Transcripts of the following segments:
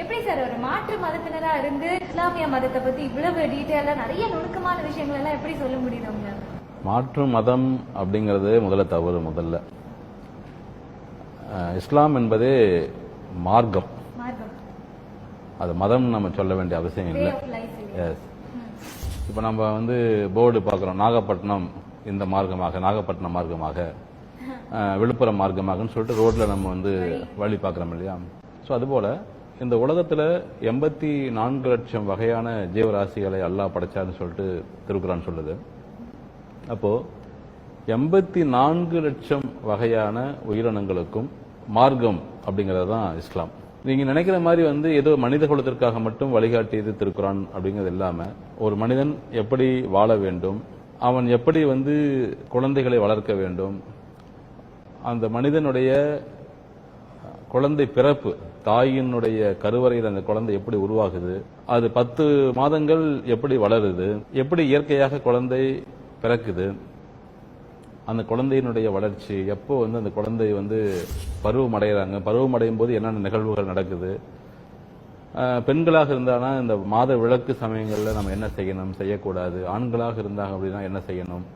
எப்படி சார் ஒரு மாற்று மதத்தினரா இருந்து இஸ்லாமிய மதத்தை பத்தி இவ்வளவு டீட்டெயிலா நிறைய நுணுக்கமான விஷயங்கள் எல்லாம் எப்படி சொல்ல முடியுது உங்க? மாற்று மதம் அப்படிங்கிறது முதல்ல தவறு. முதல்ல இஸ்லாம் என்பதே மார்க்கம். அது மதம் நம்ம சொல்ல வேண்டிய அவசியம் இல்லை. எஸ். இப்போ நம்ம போர்டு பார்க்குறோம், நாகப்பட்டினம் இந்த மார்க்கமாக, நாகப்பட்டினம் மார்க்கமாக, விழுப்புரம் மார்க்கமாகன்னு சொல்லிட்டு ரோட்ல நம்ம வழி பார்க்குறோம் இல்லையா? ஸோ அதுபோல இந்த உலகத்தில் 84 லட்சம் வகையான ஜீவராசிகளை அல்லாஹ் படைச்சாருன்னு சொல்லிட்டு திருக்குறான் சொல்லுது. அப்போ 84 லட்சம் வகையான உயிரினங்களுக்கும் மார்க்கம் அப்படிங்கிறது தான் இஸ்லாம். நீங்க நினைக்கிற மாதிரி ஏதோ மனித குலத்திற்காக மட்டும் வழிகாட்டியது திருக்குறான் அப்படிங்கிறது இல்லாம, ஒரு மனிதன் எப்படி வாழ வேண்டும், அவன் எப்படி குழந்தைகளை வளர்க்க வேண்டும், அந்த மனிதனுடைய குழந்தை பிறப்பு, தாயினுடைய கருவறையில் அந்த குழந்தை எப்படி உருவாகுது, அது 10 மாதங்கள் எப்படி வளருது, எப்படி இயற்கையாக குழந்தை பிறக்குது, அந்த குழந்தையினுடைய வளர்ச்சி, எப்போ அந்த குழந்தை பருவம் அடைகிறாங்க, பருவம் அடையும் போது என்னென்ன நிகழ்வுகள் நடக்குது, பெண்களாக இருந்தானா இந்த மாத விளக்கு சமயங்களில் நம்ம என்ன செய்யணும், செய்யக்கூடாது, ஆண்களாக இருந்தாங்க அப்படின்னா என்ன செய்யணும்,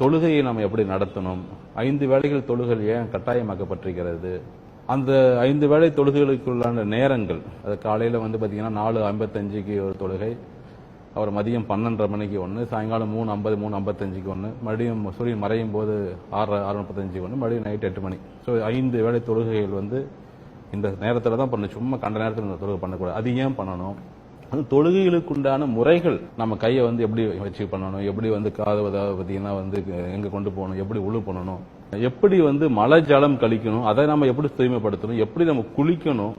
தொழுகையை நம்ம எப்படி நடத்தணும், 5 வேளைகள் தொழுகை ஏன் கட்டாயமாக்கப்பட்டிருக்கிறது, அந்த 5 வேளை தொழுகைகளுக்குள்ளான நேரங்கள், அது காலையில் பாத்தீங்கன்னா 4:55க்கு ஒரு தொழுகை, அப்புறம் மதியம் 12:30 மணிக்கு ஒன்று, சாயங்காலம் 3:50 3:55க்கு ஒன்று, மறுபடியும் சூரியன் மறையும் போது 6:35க்கு ஒன்று, மறுபடியும் நைட் 8 மணி. ஸோ 5 வேளை தொழுகைகள் இந்த நேரத்தில் தான் பண்ணணும். சும்மா கண்ட நேரத்தில் இந்த தொழுகை பண்ணக்கூடாது. அது ஏன் பண்ணணும்? அது தொழுகைகளுக்குண்டான முறைகள். நம்ம கையை எப்படி வச்சு பண்ணணும், எப்படி காது பார்த்தீங்கன்னா எங்க கொண்டு போகணும், எப்படி உழு பண்ணணும், எப்படி மழை ஜலம் கழிக்கணும், அதை நம்ம எப்படி தூய்மைப்படுத்தணும், எப்படி நம்ம குளிக்கணும்,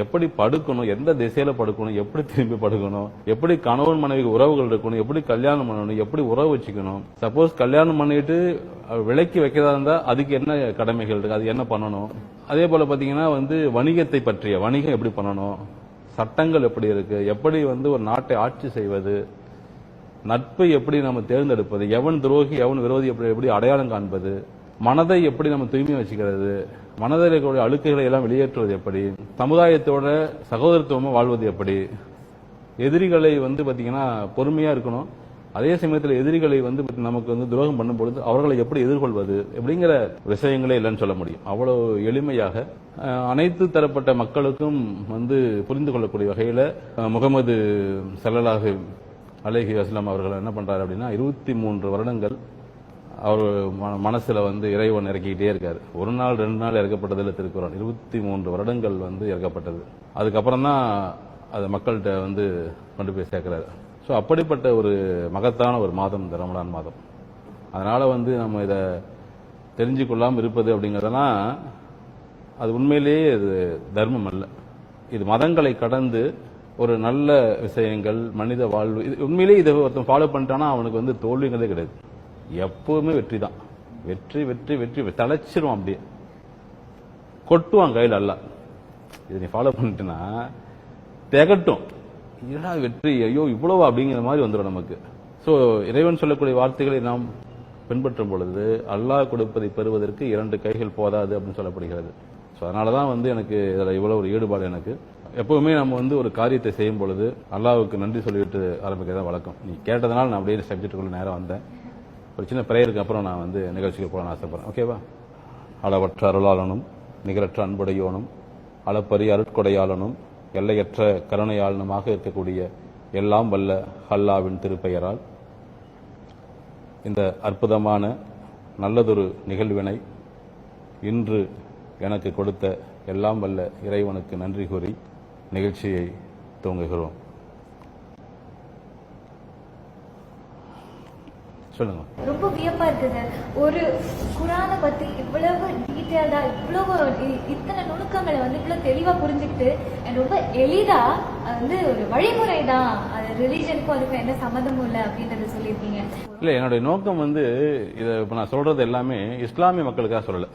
எப்படி படுக்கணும், எந்த திசையில படுக்கணும், எப்படி திரும்பி படுக்கணும், எப்படி கணவன் மனைவி உறவுகள் இருக்கணும், எப்படி கல்யாணம் பண்ணணும், எப்படி உறவு வச்சுக்கணும், சப்போஸ் கல்யாணம் பண்ணிட்டு விலைக்கு வைக்கிறதா இருந்தா அதுக்கு என்ன கடமைகள் இருக்கு, அது என்ன பண்ணணும், அதே போல பாத்தீங்கன்னா வணிகத்தை பற்றிய வணிகம் எப்படி பண்ணணும், சட்டங்கள் எப்படி இருக்கு, எப்படி ஒரு நாட்டை ஆட்சி செய்வது, நட்பை எப்படி நம்ம தேர்ந்தெடுப்பது, எவன் துரோகி எவன் விரோதி எப்படி அடையாளம் காண்பது, மனதை எப்படி நம்ம தூய்மை வச்சுக்கிறது, மனதில் இருக்கக்கூடிய அழுக்குகளை எல்லாம் வெளியேற்றுவது எப்படி, சமுதாயத்தோட சகோதரத்துவமா வாழ்வது எப்படி, எதிரிகளை பாத்தீங்கன்னா பொறுமையா இருக்கணும், அதே சமயத்தில் எதிரிகளை நமக்கு துரோகம் பண்ணும் பொழுது அவர்களை எப்படி எதிர்கொள்வது அப்படிங்கிற விஷயங்களே இல்லைன்னு சொல்ல முடியும். அவ்வளவு எளிமையாக அனைத்து தரப்பட்ட மக்களுக்கும் புரிந்து கொள்ளக்கூடிய வகையில முகமது ஸல்லல்லாஹு அலைஹி வஸல்லம் அவர்கள் என்ன பண்றாரு அப்படின்னா, 23 வருடங்கள் அவர் மனசுல இறைவன் இறக்கிக்கிட்டே இருக்காரு. ஒரு நாள் 2 நாள் இறக்கப்பட்டதில் திருக்குறான் 23 வருடங்கள் இறக்கப்பட்டது. அதுக்கப்புறம் தான் அது மக்கள்கிட்ட கொண்டு போய் சேர்க்கிறாரு. ஸோ அப்படிப்பட்ட ஒரு மகத்தான ஒரு மாதம் இந்த ரமலான் மாதம். அதனால நம்ம இதை தெரிஞ்சு கொள்ளாமல் இருப்பது அப்படிங்கிறதெல்லாம் அது உண்மையிலேயே இது தர்மம் அல்ல. இது மதங்களை கடந்து ஒரு நல்ல விஷயங்கள், மனித வாழ்வு, இது உண்மையிலேயே இதை ஒருத்தன் ஃபாலோ பண்ணிட்டானா அவனுக்கு தோல்விங்கிறதே கிடையாது. எப்பவுமே வெற்றி தான். வெற்றி வெற்றி வெற்றி தலைச்சிருவான், அப்படியே கொட்டுவான் கையில். அல்ல இதை நீ ஃபாலோ பண்ணிட்டுனா திகட்டும், இதா வெற்றி, ஐயோ இவ்வளவா அப்படிங்கிற மாதிரி வந்துடும் நமக்கு. ஸோ இறைவன் சொல்லக்கூடிய வார்த்தைகளை நாம் பின்பற்றும் பொழுது அல்லாஹ் கொடுப்பதை பெறுவதற்கு 2 கைகள் போதாது அப்படின்னு சொல்லப்படுகிறது. ஸோ அதனாலதான் எனக்கு இதில் இவ்வளவு ஒரு ஈடுபாடு. எனக்கு எப்பவுமே நம்ம ஒரு காரியத்தை செய்யும் பொழுது அல்லாஹ்வுக்கு நன்றி சொல்லிவிட்டு ஆரம்பிக்கிறதா வழக்கம். நீ கேட்டதனால நான் அப்படியே சப்ஜெக்டுக்குள்ள நேரம் வந்தேன். ஒரு சின்ன பிரேயருக்கு அப்புறம் நான் நிகழ்ச்சிக்கு போகலான்னு ஆசைப்படுறேன். ஓகேவா? அளவற்ற அருளாளனும் நிகரற்ற அன்புடையோனும் அளப்பரிய அருட்கொடையாளனும் எல்லையற்ற கருணையாளனுமாக இருக்கக்கூடிய எல்லாம் வல்ல அல்லாஹ்வின் திருப்பெயரால் இந்த அற்புதமான நல்லதொரு நிகழ்வினை இன்று எனக்கு கொடுத்த எல்லாம் வல்ல இறைவனுக்கு நன்றி கூறி நிகழ்ச்சியை துவங்குகிறோம். சொல்லுங்க. ரொம்ப வியப்பா இருக்குது. ஒரு குர்ஆனை பத்தி இவ்வளவு டீடைல்டா, இவ்வளவு இத்தனை நுணுக்கங்களை இவ்வளவு தெளிவா புரிஞ்சுக்கிட்டு ரொம்ப எளிதா ஒரு வழிமுறை தான், அது ரிலிஜனுக்கும் அதுக்கும் எந்த சம்மந்தமும் இல்லை அப்படின்றத சொல்லியிருக்கீங்க. இல்ல, என்னுடைய நோக்கம் இதை இப்ப நான் சொல்றது எல்லாமே இஸ்லாமிய மக்களுக்காக சொல்லல.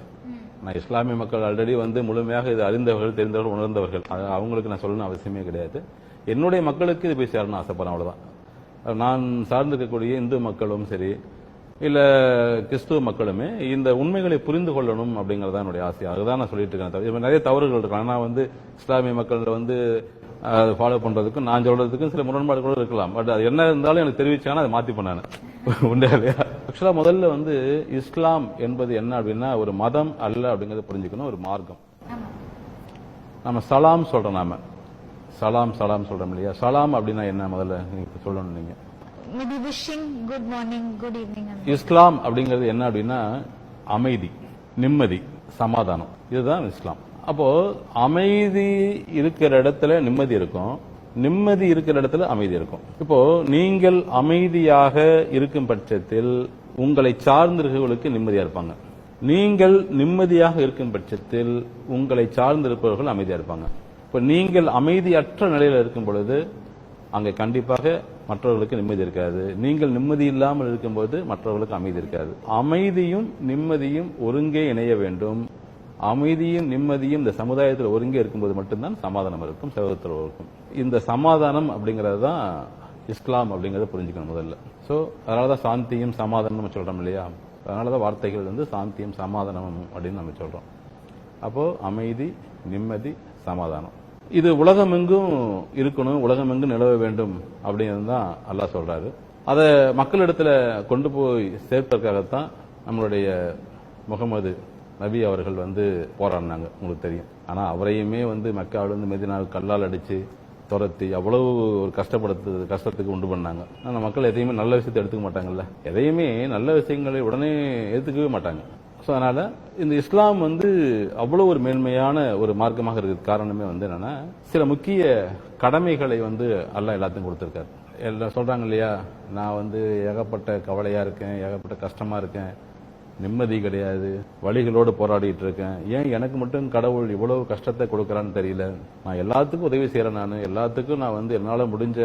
நான் இஸ்லாமிய மக்கள் ஆல்ரெடி முழுமையாக இது அறிந்தவர்கள், தெரிந்தவர்கள், உணர்ந்தவர்கள். அவங்களுக்கு நான் சொல்லணும் அவசியமே கிடையாது. என்னுடைய மக்களுக்கு இது போய் சேரணும்னு ஆசைப்படுறேன், அவ்வளவுதான். நான் சார்ந்திருக்கக்கூடிய இந்து மக்களும் சரி, இல்ல கிறிஸ்துவ மக்களுமே இந்த உண்மைகளை புரிந்து கொள்ளணும் அப்படிங்கறத என்னுடைய ஆசை. அதுதான் நான் சொல்லிட்டு இருக்கேன். நிறைய தவறுகள் இருக்கு. ஆனா இஸ்லாமிய மக்கள் ஃபாலோ பண்றதுக்கும் நான் சொல்றதுக்கும் சில முரண்பாடுகளும் இருக்கலாம். பட் அது என்ன இருந்தாலும் எனக்கு தெரிவிச்சாங்கன்னா அதை மாத்தி பண்ணானு உண்டா இல்லையா? ஆக்சுவலா முதல்ல இஸ்லாம் என்பது என்ன அப்படின்னா ஒரு மதம் அல்ல அப்படிங்கறத புரிஞ்சுக்கணும், ஒரு மார்க்கம். நம்ம சலாம் சொல்றோம், நாம சலாம் சொல்றோம் இல்லையா? சலாம் அப்படின்னா என்ன முதல்ல நீங்க சொல்லணும். நீங்க இஸ்லாம் அப்படிங்கிறது என்ன அப்படின்னா அமைதி, நிம்மதி, சமாதானம். இதுதான் இஸ்லாம். அப்போ அமைதி இருக்கிற இடத்துல நிம்மதி இருக்கும், நிம்மதி இருக்கிற இடத்துல அமைதி இருக்கும். இப்போ நீங்கள் அமைதியாக இருக்கும் பட்சத்தில் உங்களை சார்ந்திருப்பவர்களுக்கு நிம்மதியா இருப்பாங்க. நீங்கள் நிம்மதியாக இருக்கும் பட்சத்தில் உங்களை சார்ந்திருப்பவர்கள் அமைதியா இருப்பாங்க. இப்ப நீங்கள் அமைதியற்ற நிலையில இருக்கும் பொழுது அங்க கண்டிப்பாக மற்றவர்களுக்கு நிம்மதி இருக்காது. நீங்கள் நிம்மதி இல்லாமல் இருக்கும்போது மற்றவர்களுக்கு அமைதி இருக்காது. அமைதியும் நிம்மதியும் ஒருங்கே இணைய வேண்டும். அமைதியும் நிம்மதியும் இந்த சமுதாயத்தில் ஒருங்கே இருக்கும்போது மட்டும்தான் சமாதானம் இருக்கும், சகோதரத்துவம் இருக்கும். இந்த சமாதானம் அப்படிங்கறது தான் இஸ்லாம் அப்படிங்கறத புரிஞ்சுக்கணும் முதல்ல. சோ அதனாலதான் சாந்தியும் சமாதானம் சொல்றோம் இல்லையா? அதனாலதான் வார்த்தைகள் சாந்தியும் சமாதானம் அப்படின்னு நம்ம சொல்றோம். அப்போ அமைதி, நிம்மதி, சமாதானம் இது உலகமெங்கும் இருக்கணும், உலகமெங்கும் நிலவ வேண்டும் அப்படின்னு தான் அல்லாஹ் சொல்றாரு. அதை மக்களிடத்துல கொண்டு போய் சேர்ப்பதற்காகத்தான் நம்மளுடைய முகமது நபி அவர்கள் போராடினாங்க, உங்களுக்கு தெரியும். ஆனா அவரையுமே மக்காவிலிருந்து மெதினாவுக்கு கல்லால் அடிச்சு துரத்தி அவ்வளவு ஒரு கஷ்டத்துக்கு உண்டு பண்ணாங்க. ஆனா மக்கள் எதையுமே நல்ல விஷயத்தை எடுத்துக்க மாட்டாங்கல்ல, எதையுமே நல்ல விஷயங்களை உடனே ஏத்துக்கவே மாட்டாங்க. அதனால இந்த இஸ்லாம் அவ்வளவு ஒரு மேன்மையான ஒரு மார்க்கமாக இருக்கிறது காரணமே என்னன்னா சில முக்கிய கடமைகளை அல்லாஹ் எல்லாத்தையும் கொடுத்திருக்காரு. எல்லாம் சொல்றாங்க இல்லையா, நான் ஏகப்பட்ட கவலையா இருக்கேன், ஏகப்பட்ட கஷ்டமா இருக்கேன், நிம்மதி கிடையாது, வழிகளோடு போராடிட்டு இருக்கேன், ஏன் எனக்கு மட்டும் கடவுள் இவ்வளவு கஷ்டத்தை கொடுக்கறான்னு தெரியல, நான் எல்லாத்துக்கும் உதவி செய்யறேன், நான் எல்லாத்துக்கும் நான் என்னால முடிஞ்ச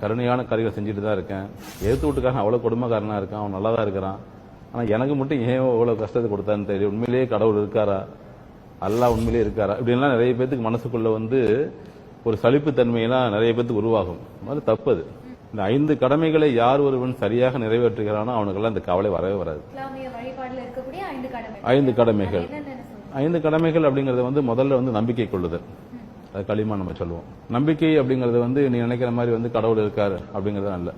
கருணையான காரியங்களை செஞ்சுட்டு தான் இருக்கேன், எழுத்து வீட்டுக்காரன் அவ்வளவு கொடுமைக்காரனா இருக்கான், அவன் நல்லாதான் இருக்கிறான், ஆனா எனக்கு மட்டும் ஏன் இவ்வளவு கஷ்டத்தை கொடுத்தான்னு தெரியும், உண்மையிலேயே கடவுள் இருக்காரா, அல்லாஹ் உண்மையிலேயே இருக்காரா, இப்படின்லாம் நிறைய பேத்துக்கு மனசுக்குள்ள ஒரு சலிப்பு தன்மையெல்லாம் நிறைய பேத்துக்கு உருவாகும். அது தப்பு. இந்த 5 கடமைகளை யார் ஒருவன் சரியாக நிறைவேற்றுகிறானோ அவனுக்கெல்லாம் இந்த கவலை வரவே வராது. 5 கடமைகள் 5 கடமைகள் அப்படிங்கறது முதல்ல நம்பிக்கை கொள்ளுதல், அது களிமா நம்ம சொல்லுவோம். நம்பிக்கை அப்படிங்கறது நீ நினைக்கிற மாதிரி கடவுள் இருக்காரு அப்படிங்கறது அல்ல.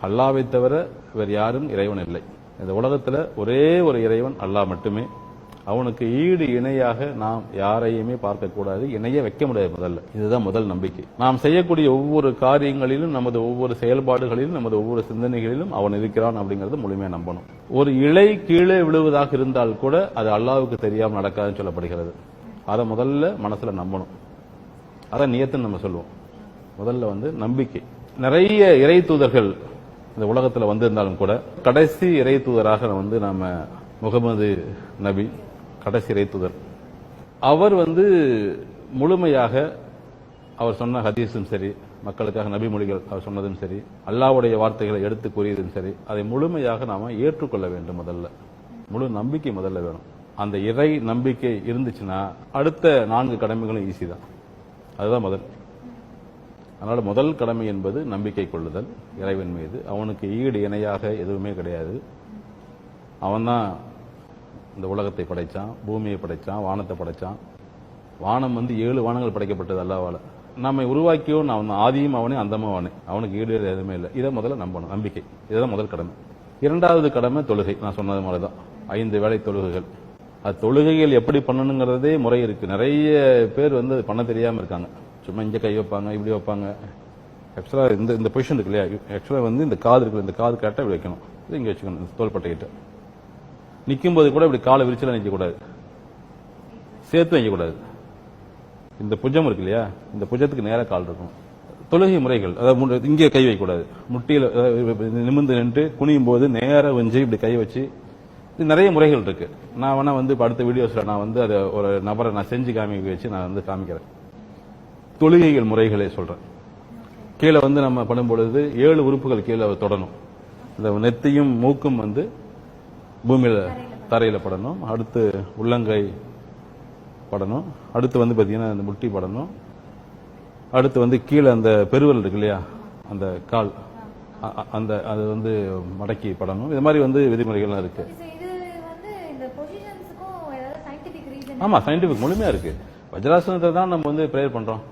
அல்லாஹ்வை தவிர வேறு யாரும் இறைவன் இல்லை. இந்த உலகத்துல ஒரே ஒரு இறைவன் அல்லாஹ் மட்டுமே. அவனுக்கு ஈடு இணையாக நாம் யாரையுமே பார்க்க கூடாது, இணைய வைக்க முடியாது. முதல்ல இதுதான் முதல் நம்பிக்கை. நாம் செய்யக்கூடிய ஒவ்வொரு காரியங்களிலும், நமது ஒவ்வொரு செயல்பாடுகளிலும், நமது ஒவ்வொரு சிந்தனைகளிலும் அவன் இருக்கிறான் அப்படிங்கறது முழுமையா நம்பணும். ஒரு இலை கீழே விழுவதாக இருந்தால் கூட அது அல்லாஹ்வுக்கு தெரியாமல் நடக்காதுன்னு சொல்லப்படுகிறது. அதை முதல்ல மனசுல நம்பணும். அதான் நியத்துன்னு நம்ம சொல்லுவோம். முதல்ல நம்பிக்கை. நிறைய இறை தூதர்கள் இந்த உலகத்துல வந்திருந்தாலும் கூட கடைசி இறை தூதராக நாம முகமது நபி கடைசி இறை தூதர். அவர் முழுமையாக அவர் சொன்ன ஹதீஸும் சரி, மக்களுக்காக நபி மொழிகள் அவர் சொன்னதும் சரி, அல்லாஹ்வுடைய வார்த்தைகளை எடுத்து கூறியதும் சரி, அதை முழுமையாக நாம ஏற்றுக்கொள்ள வேண்டும். முதல்ல முழு நம்பிக்கை முதல்ல வேணும். அந்த இறை நம்பிக்கை இருந்துச்சுன்னா அடுத்த 4 கடமைகளும் ஈஸி தான். அதுதான் முதல். அதனால முதல் கடமை என்பது நம்பிக்கை கொள்ளுதல் இறைவன் மீது. அவனுக்கு ஈடு இணையாக எதுவுமே கிடையாது. அவன்தான் இந்த உலகத்தை படைச்சான், பூமியை படைச்சான், வானத்தை படைச்சான். வானம் 7 வானங்கள் படைக்கப்பட்டது அல்லாஹ்வால. நம்மை உருவாக்கியோன்னு அவன் ஆதியும் அவனே அந்தமும் அவனே, அவனுக்கு ஈடு எதுவுமே இல்லை. இதை முதல்ல நம்பணும், நம்பிக்கை. இதுதான் முதல் கடமை. 2வது கடமை தொழுகை. நான் சொன்னது மாதிரிதான் 5 வேளை தொழுகைகள். அது தொழுகைகள் எப்படி பண்ணணுங்கிறதே முறை இருக்கு. நிறைய பேர் அது பண்ண தெரியாம இருக்காங்க. சும்மா இங்க கை வைப்பாங்க, இப்படி வைப்பாங்க. ஆக்சுவலா இந்த பொசிஷன் இருக்கு இல்லையா, ஆக்சுவலா இந்த காது இருக்கு, இந்த காது கரெக்டா இப்படி வைக்கணும், இது இங்க வச்சுக்கணும், இந்த தோள்பட்டைக்கிட்ட. நிக்கும் போது கூட இப்படி காலை விரிச்சல நிக்க கூடாது, சேர்த்து வைக்க கூடாது. இந்த புஜம் இருக்கு இல்லையா, இந்த புஜத்துக்கு நேர கால் இருக்கும். தொழுகை முறைகள், அதாவது இங்கே கை வைக்க கூடாது, முட்டியில நிமிர்ந்து நின்று குனியும் போது நேர வஞ்சி இப்படி கை வச்சு, இது நிறைய முறைகள் இருக்கு. நான் வேணா அடுத்த வீடியோஸ்ல நான் அதை ஒரு நபரை நான் செஞ்சு காமிக்க வச்சு நான் காமிக்கிறேன். தொழுகைகள் முறைகளை சொல்றேன். கீழே நம்ம பண்ணும்பொழுது 7 உறுப்புகள் கீழே தொடணும். இந்த நெத்தியும் மூக்கும் பூமியில தரையில படணும். அடுத்து உள்ளங்கை படணும். அடுத்து பாத்தீங்கன்னா இந்த முட்டி படணும். அடுத்து கீழே அந்த பெருவல் இருக்கு இல்லையா, அந்த கால் அந்த அது வந்து மடக்கி படணும். இது மாதிரி வந்து விதிமுறைகள்லாம் இருக்கு. இது வந்து இந்த பொசிஷன்ஸ்க்கும் ஏதாவது சயின்டிபிக் ரீசன்? ஆமா, சயின்டிபிக் முழுமையா இருக்கு. வஜ்ராசனத்தை தான் நம்ம வந்து ப்ரேயர் பண்றோம்.